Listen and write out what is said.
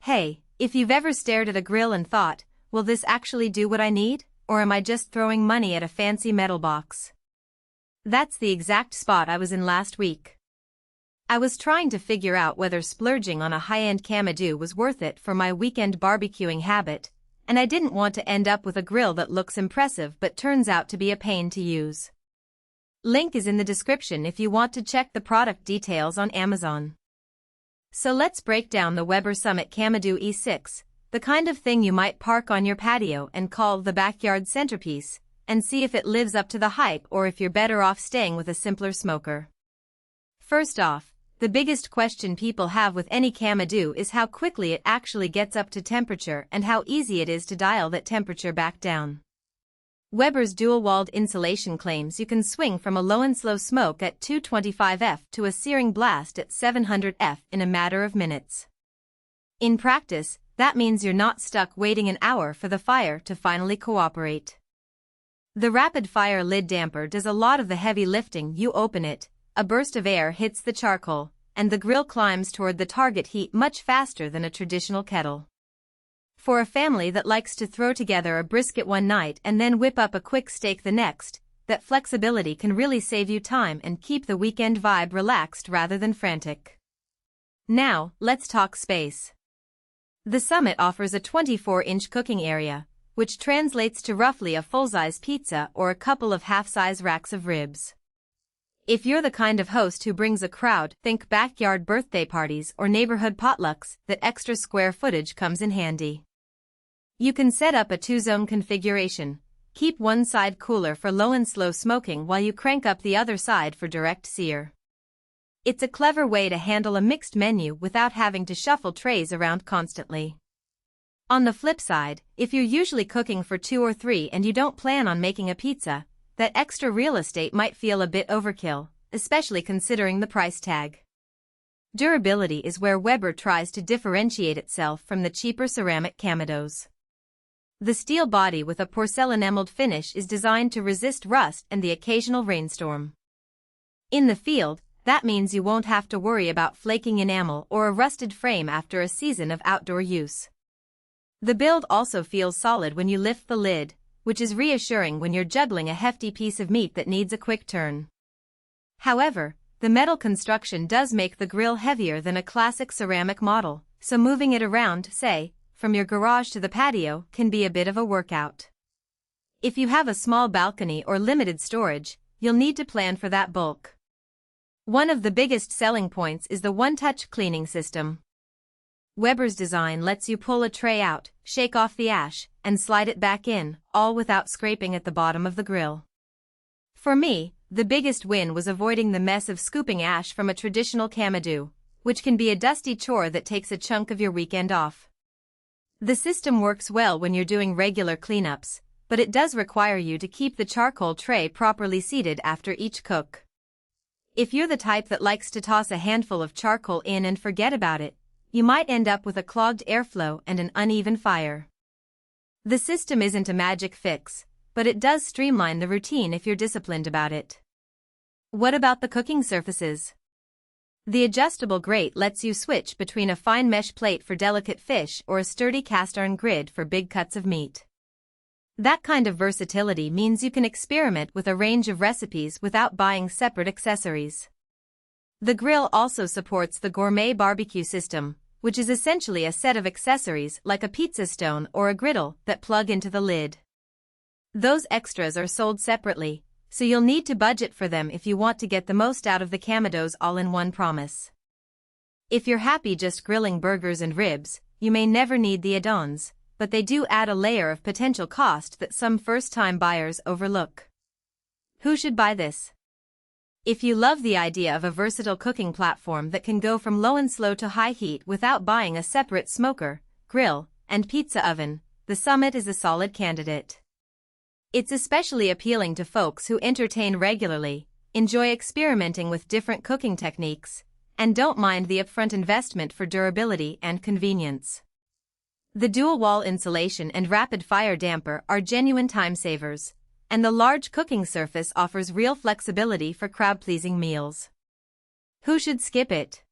Hey, if you've ever stared at a grill and thought, will this actually do what I need, or am I just throwing money at a fancy metal box? That's the exact spot I was in last week. I was trying to figure out whether splurging on a high-end Kamado was worth it for my weekend barbecuing habit, and I didn't want to end up with a grill that looks impressive but turns out to be a pain to use. Link is in the description if you want to check the product details on Amazon. So let's break down the Weber Summit Kamado E6, the kind of thing you might park on your patio and call the backyard centerpiece, and see if it lives up to the hype or if you're better off staying with a simpler smoker. First off, the biggest question people have with any Kamado is how quickly it actually gets up to temperature and how easy it is to dial that temperature back down. Weber's dual-walled insulation claims you can swing from a low and slow smoke at 225 F to a searing blast at 700 F in a matter of minutes. In practice, that means you're not stuck waiting an hour for the fire to finally cooperate. The rapid-fire lid damper does a lot of the heavy lifting. You open it, a burst of air hits the charcoal, and the grill climbs toward the target heat much faster than a traditional kettle. For a family that likes to throw together a brisket one night and then whip up a quick steak the next, that flexibility can really save you time and keep the weekend vibe relaxed rather than frantic. Now, let's talk space. The Summit offers a 24-inch cooking area, which translates to roughly a full-size pizza or a couple of half-size racks of ribs. If you're the kind of host who brings a crowd, think backyard birthday parties or neighborhood potlucks, that extra square footage comes in handy. You can set up a 2-zone configuration. Keep one side cooler for low and slow smoking while you crank up the other side for direct sear. It's a clever way to handle a mixed menu without having to shuffle trays around constantly. On the flip side, if you're usually cooking for 2 or 3 and you don't plan on making a pizza, that extra real estate might feel a bit overkill, especially considering the price tag. Durability is where Weber tries to differentiate itself from the cheaper ceramic Kamados. The steel body with a porcelain emerald finish is designed to resist rust and the occasional rainstorm. In the field, that means you won't have to worry about flaking enamel or a rusted frame after a season of outdoor use. The build also feels solid when you lift the lid, which is reassuring when you're juggling a hefty piece of meat that needs a quick turn. However, the metal construction does make the grill heavier than a classic ceramic model, so moving it around, say, from your garage to the patio, can be a bit of a workout. If you have a small balcony or limited storage, you'll need to plan for that bulk. One of the biggest selling points is the one-touch cleaning system. Weber's design lets you pull a tray out, shake off the ash, and slide it back in, all without scraping at the bottom of the grill. For me, the biggest win was avoiding the mess of scooping ash from a traditional Kamado, which can be a dusty chore that takes a chunk of your weekend off. The system works well when you're doing regular cleanups, but it does require you to keep the charcoal tray properly seated after each cook. If you're the type that likes to toss a handful of charcoal in and forget about it, you might end up with a clogged airflow and an uneven fire. The system isn't a magic fix, but it does streamline the routine if you're disciplined about it. What about the cooking surfaces? The adjustable grate lets you switch between a fine mesh plate for delicate fish or a sturdy cast-iron grid for big cuts of meat. That kind of versatility means you can experiment with a range of recipes without buying separate accessories. The grill also supports the gourmet barbecue system, which is essentially a set of accessories like a pizza stone or a griddle that plug into the lid. Those extras are sold separately, so you'll need to budget for them if you want to get the most out of the Kamado's all-in-one promise. If you're happy just grilling burgers and ribs, you may never need the add-ons, but they do add a layer of potential cost that some first-time buyers overlook. Who should buy this? If you love the idea of a versatile cooking platform that can go from low and slow to high heat without buying a separate smoker, grill, and pizza oven, the Summit is a solid candidate. It's especially appealing to folks who entertain regularly, enjoy experimenting with different cooking techniques, and don't mind the upfront investment for durability and convenience. The dual-wall insulation and rapid-fire damper are genuine time-savers, and the large cooking surface offers real flexibility for crowd-pleasing meals. Who should skip it?